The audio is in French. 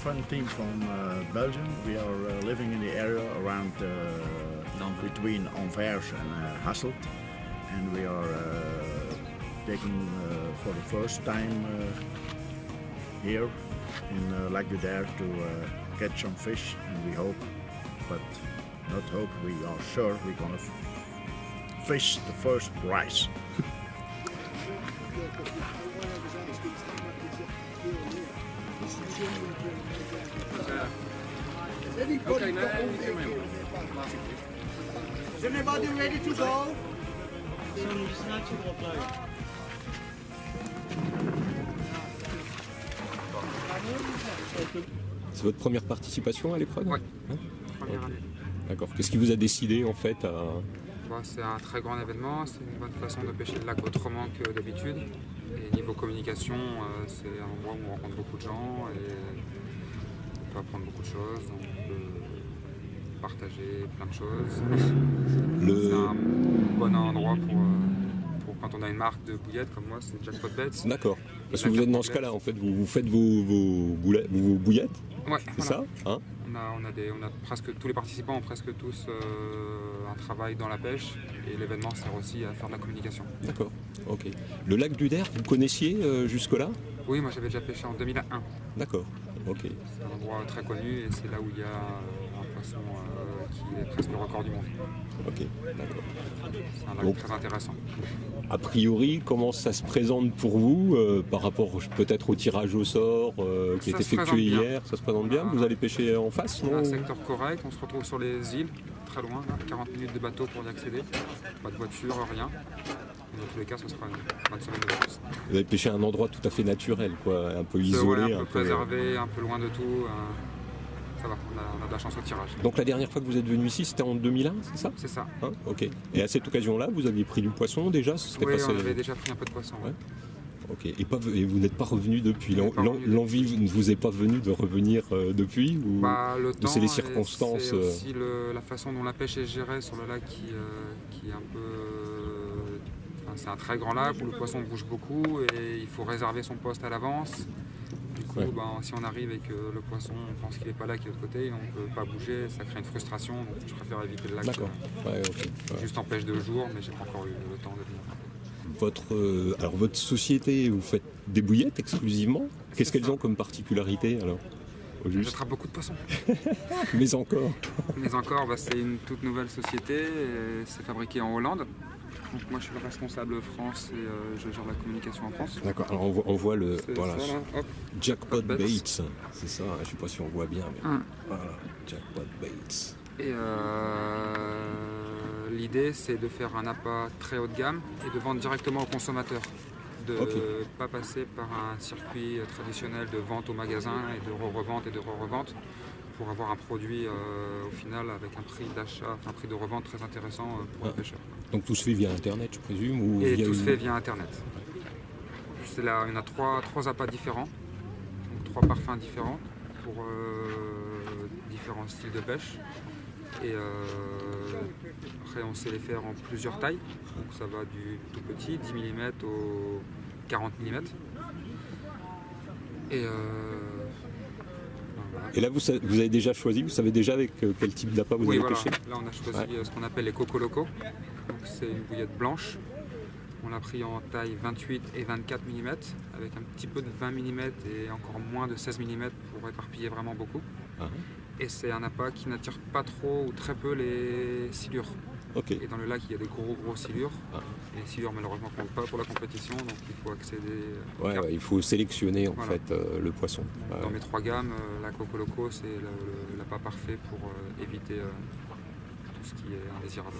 fun team from Belgium. We are living in the area around between Anvers and Hasselt, and we are taking for the first time here in Lac du Der to catch some fish, and we hope, but not hope, we are sure we're gonna fish the first prize. Is anybody ready to go? C'est votre première participation à l'épreuve? Oui, Hein? première année. D'accord. Qu'est-ce qui vous a décidé en fait à... C'est un très grand événement, c'est une bonne façon de pêcher le lac autrement que d'habitude. Et niveau communication, c'est un endroit où on rencontre beaucoup de gens et on peut apprendre beaucoup de choses, on peut partager plein de choses. C'est un bon endroit pour quand on a une marque de bouillettes comme moi, c'est Jackpot Baits. D'accord. Parce que vous êtes dans ce cas-là en fait, vous faites vos bouillettes, Ouais, c'est voilà. ça hein? On a presque tous les participants ont presque tous un travail dans la pêche et l'événement sert aussi à faire de la communication. D'accord, ok. Le lac du Der, vous connaissiez jusque-là? Oui, moi j'avais déjà pêché en 2001. D'accord, ok. C'est un endroit très connu et c'est là où il y a un poisson qui est presque le record du monde. Ok, d'accord. C'est un lac Donc, très intéressant. a priori, comment ça se présente pour vous par rapport peut-être au tirage au sort qui Ça est se effectué présente bien. hier? Ça se présente bien? Vous allez pêcher en face, C'est non? un secteur correct, on se retrouve sur les îles, très loin, là, 40 minutes de bateau pour y accéder. Pas de voiture, rien. Dans tous les cas, ce sera une bonne semaine de vacances. Vous avez pêché à un endroit tout à fait naturel, quoi, un peu C'est isolé. un peu préservé, un peu loin de tout. Ça va, on a de la chance au tirage. Donc la dernière fois que vous êtes venu ici, c'était en 2001, c'est ça? C'est ça. Hein, ok. Et à cette occasion-là, vous aviez pris du poisson déjà? Oui, on avait déjà pris un peu de poisson. Ouais. Ok. Et vous n'êtes pas revenu depuis? On n'est pas revenu L'envie ne vous est pas venue de revenir depuis ou... Le temps, c'est les circonstances, c'est aussi la façon dont la pêche est gérée sur le lac qui est un peu... c'est un très grand lac où le poisson bouge beaucoup et il faut réserver son poste à l'avance. Du coup, Ouais. si on arrive et que le poisson, on pense qu'il n'est pas là, qu'il est de l'autre côté, on ne peut pas bouger, ça crée une frustration. Donc je préfère éviter le lac. D'accord. Ouais, ok. Ouais. Juste en pêche 2 jours, mais j'ai pas encore eu le temps de venir. Alors votre société, vous faites des bouillettes exclusivement? Qu'est-ce C'est qu'elles ça. ont comme particularité alors? Au juste. J'attrape beaucoup de poissons. Mais encore. Mais encore, c'est une toute nouvelle société, et c'est fabriqué en Hollande. Donc moi je suis le responsable France et je gère la communication en France. D'accord. Alors on voit le C'est voilà, ça, là. Hop. Jackpot Baits. Baits, c'est ça. Je sais pas si on voit bien, mais voilà, Jackpot Baits. Et l'idée c'est de faire un appât très haut de gamme et de vendre directement aux consommateurs. De ne Ok. pas passer par un circuit traditionnel de vente au magasin et de revente et de revente pour avoir un produit au final avec un prix d'achat, un prix de revente très intéressant pour les pêcheurs. Donc tout se fait via Internet, je présume, ou Et via tout se une- fait via Internet. C'est là, on a trois appâts différents, donc 3 parfums différents pour différents styles de pêche. Et après, on sait les faire en plusieurs tailles. Donc ça va du tout petit, 10 mm au 40 mm. Et voilà. Et là, vous avez déjà choisi, vous savez déjà avec quel type d'appât vous Oui, allez voilà. pêcher? Là, on a choisi ce qu'on appelle les Coco Loco. Donc c'est une bouillette blanche. On l'a pris en taille 28 et 24 mm, avec un petit peu de 20 mm et encore moins de 16 mm pour éparpiller vraiment beaucoup. Ah, Et c'est un appât qui n'attire pas trop ou très peu les silures. ok. Et dans le lac, il y a des gros silures. Ah. Et les silures, malheureusement, ne comptent pas pour la compétition, donc il faut accéder aux Ouais, gammes. ouais, il faut sélectionner en Voilà. fait le poisson. Dans mes 3 gammes, la Coco Loco, c'est l'appât parfait pour éviter tout ce qui est indésirable.